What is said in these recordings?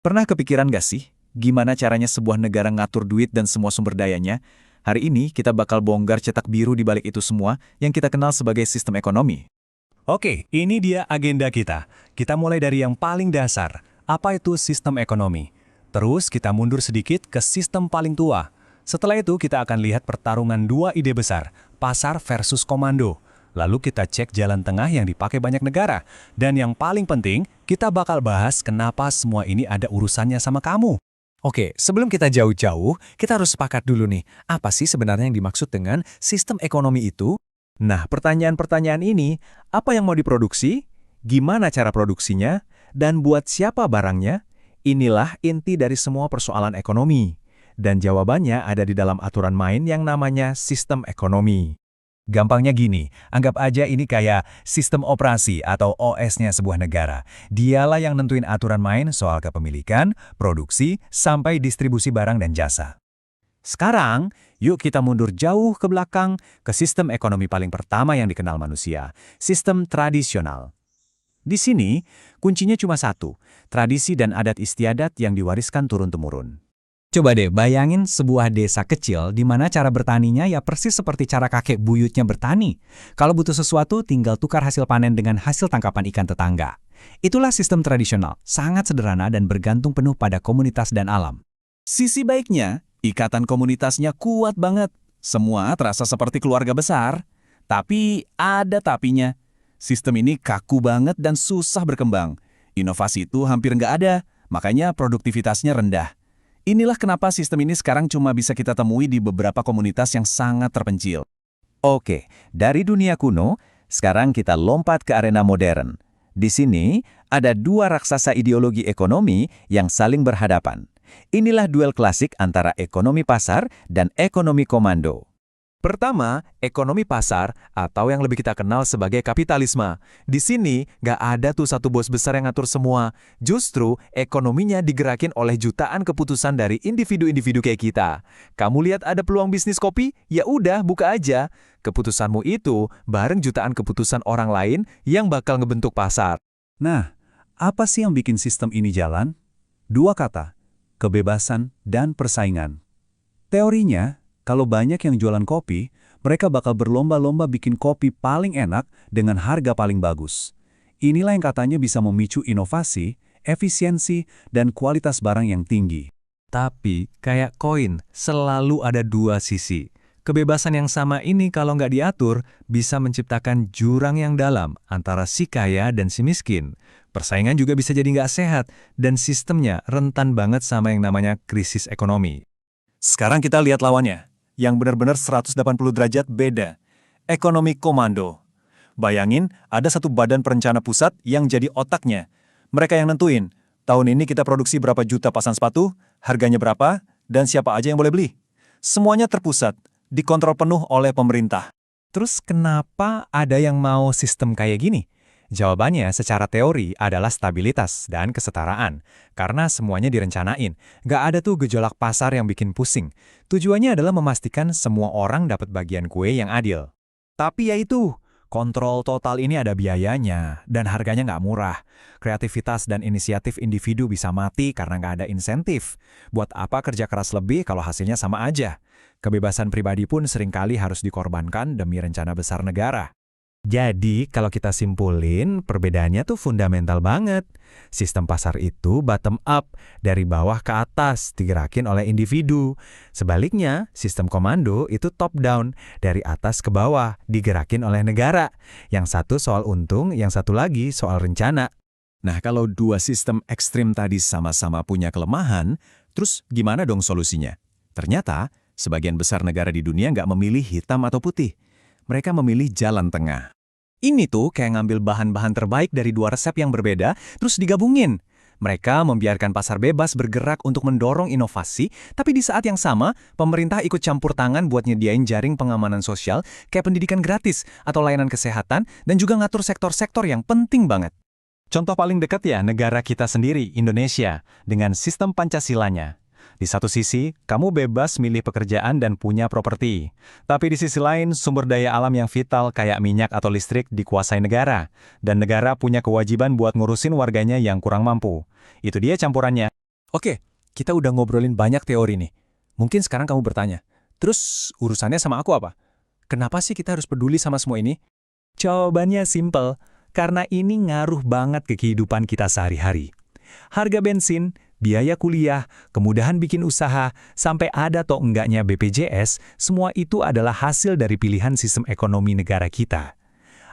Pernah kepikiran gak sih, gimana caranya sebuah negara ngatur duit dan semua sumber dayanya? Hari ini kita bakal bongkar cetak biru di balik itu semua yang kita kenal sebagai sistem ekonomi. Oke, ini dia agenda kita. Kita mulai dari yang paling dasar. Apa itu sistem ekonomi? Terus kita mundur sedikit ke sistem paling tua. Setelah itu kita akan lihat pertarungan dua ide besar, pasar versus komando. Lalu kita cek jalan tengah yang dipakai banyak negara. Dan yang paling penting, kita bakal bahas kenapa semua ini ada urusannya sama kamu. Oke, sebelum kita jauh-jauh, kita harus sepakat dulu nih, apa sih sebenarnya yang dimaksud dengan sistem ekonomi itu? Nah, pertanyaan-pertanyaan ini, apa yang mau diproduksi? Gimana cara produksinya? Dan buat siapa barangnya? Inilah inti dari semua persoalan ekonomi. Dan jawabannya ada di dalam aturan main yang namanya sistem ekonomi. Gampangnya gini, anggap aja ini kayak sistem operasi atau OS-nya sebuah negara. Dialah yang nentuin aturan main soal kepemilikan, produksi, sampai distribusi barang dan jasa. Sekarang, yuk kita mundur jauh ke belakang ke sistem ekonomi paling pertama yang dikenal manusia, sistem tradisional. Di sini, kuncinya cuma satu, tradisi dan adat istiadat yang diwariskan turun-temurun. Coba deh bayangin sebuah desa kecil di mana cara bertaninya ya persis seperti cara kakek buyutnya bertani. Kalau butuh sesuatu, tinggal tukar hasil panen dengan hasil tangkapan ikan tetangga. Itulah sistem tradisional, sangat sederhana dan bergantung penuh pada komunitas dan alam. Sisi baiknya, ikatan komunitasnya kuat banget. Semua terasa seperti keluarga besar. Tapi ada tapinya. Sistem ini kaku banget dan susah berkembang. Inovasi itu hampir nggak ada, makanya produktivitasnya rendah. Inilah kenapa sistem ini sekarang cuma bisa kita temui di beberapa komunitas yang sangat terpencil. Oke, dari dunia kuno, sekarang kita lompat ke arena modern. Di sini, ada dua raksasa ideologi ekonomi yang saling berhadapan. Inilah duel klasik antara ekonomi pasar dan ekonomi komando. Pertama, ekonomi pasar atau yang lebih kita kenal sebagai kapitalisme. Di sini, nggak ada tuh satu bos besar yang ngatur semua. Justru, ekonominya digerakin oleh jutaan keputusan dari individu-individu kayak kita. Kamu lihat ada peluang bisnis kopi? Ya udah, buka aja. Keputusanmu itu bareng jutaan keputusan orang lain yang bakal ngebentuk pasar. Nah, apa sih yang bikin sistem ini jalan? Dua kata, kebebasan dan persaingan. Teorinya, kalau banyak yang jualan kopi, mereka bakal berlomba-lomba bikin kopi paling enak dengan harga paling bagus. Inilah yang katanya bisa memicu inovasi, efisiensi, dan kualitas barang yang tinggi. Tapi, kayak koin, selalu ada dua sisi. Kebebasan yang sama ini kalau nggak diatur, bisa menciptakan jurang yang dalam antara si kaya dan si miskin. Persaingan juga bisa jadi nggak sehat, dan sistemnya rentan banget sama yang namanya krisis ekonomi. Sekarang kita lihat lawannya, yang benar-benar 180 derajat beda. Ekonomi komando. Bayangin, ada satu badan perencana pusat yang jadi otaknya. Mereka yang nentuin, tahun ini kita produksi berapa juta pasang sepatu, harganya berapa, dan siapa aja yang boleh beli. Semuanya terpusat, dikontrol penuh oleh pemerintah. Terus kenapa ada yang mau sistem kayak gini? Jawabannya secara teori adalah stabilitas dan kesetaraan. Karena semuanya direncanain. Nggak ada tuh gejolak pasar yang bikin pusing. Tujuannya adalah memastikan semua orang dapat bagian kue yang adil. Tapi ya itu, kontrol total ini ada biayanya dan harganya nggak murah. Kreativitas dan inisiatif individu bisa mati karena nggak ada insentif. Buat apa kerja keras lebih kalau hasilnya sama aja? Kebebasan pribadi pun seringkali harus dikorbankan demi rencana besar negara. Jadi, kalau kita simpulin, perbedaannya tuh fundamental banget. Sistem pasar itu bottom up, dari bawah ke atas, digerakin oleh individu. Sebaliknya, sistem komando itu top down, dari atas ke bawah, digerakin oleh negara. Yang satu soal untung, yang satu lagi soal rencana. Nah, kalau dua sistem ekstrim tadi sama-sama punya kelemahan, terus gimana dong solusinya? Ternyata, sebagian besar negara di dunia nggak memilih hitam atau putih. Mereka memilih jalan tengah. Ini tuh kayak ngambil bahan-bahan terbaik dari dua resep yang berbeda, terus digabungin. Mereka membiarkan pasar bebas bergerak untuk mendorong inovasi, tapi di saat yang sama, pemerintah ikut campur tangan buat nyediain jaring pengamanan sosial kayak pendidikan gratis atau layanan kesehatan, dan juga ngatur sektor-sektor yang penting banget. Contoh paling dekat ya negara kita sendiri, Indonesia, dengan sistem Pancasilanya. Di satu sisi, kamu bebas milih pekerjaan dan punya properti. Tapi di sisi lain, sumber daya alam yang vital kayak minyak atau listrik dikuasai negara. Dan negara punya kewajiban buat ngurusin warganya yang kurang mampu. Itu dia campurannya. Oke, kita udah ngobrolin banyak teori nih. Mungkin sekarang kamu bertanya, terus urusannya sama aku apa? Kenapa sih kita harus peduli sama semua ini? Jawabannya simpel, karena ini ngaruh banget ke kehidupan kita sehari-hari. Harga bensin, biaya kuliah, kemudahan bikin usaha, sampai ada atau enggaknya BPJS, semua itu adalah hasil dari pilihan sistem ekonomi negara kita.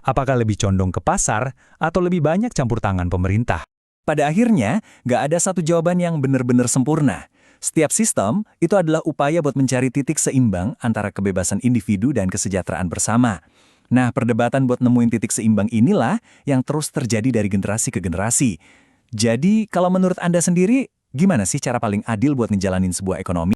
Apakah lebih condong ke pasar, atau lebih banyak campur tangan pemerintah? Pada akhirnya, nggak ada satu jawaban yang benar-benar sempurna. Setiap sistem itu adalah upaya buat mencari titik seimbang antara kebebasan individu dan kesejahteraan bersama. Nah, perdebatan buat nemuin titik seimbang inilah yang terus terjadi dari generasi ke generasi. Jadi, kalau menurut Anda sendiri, gimana sih cara paling adil buat ngejalanin sebuah ekonomi?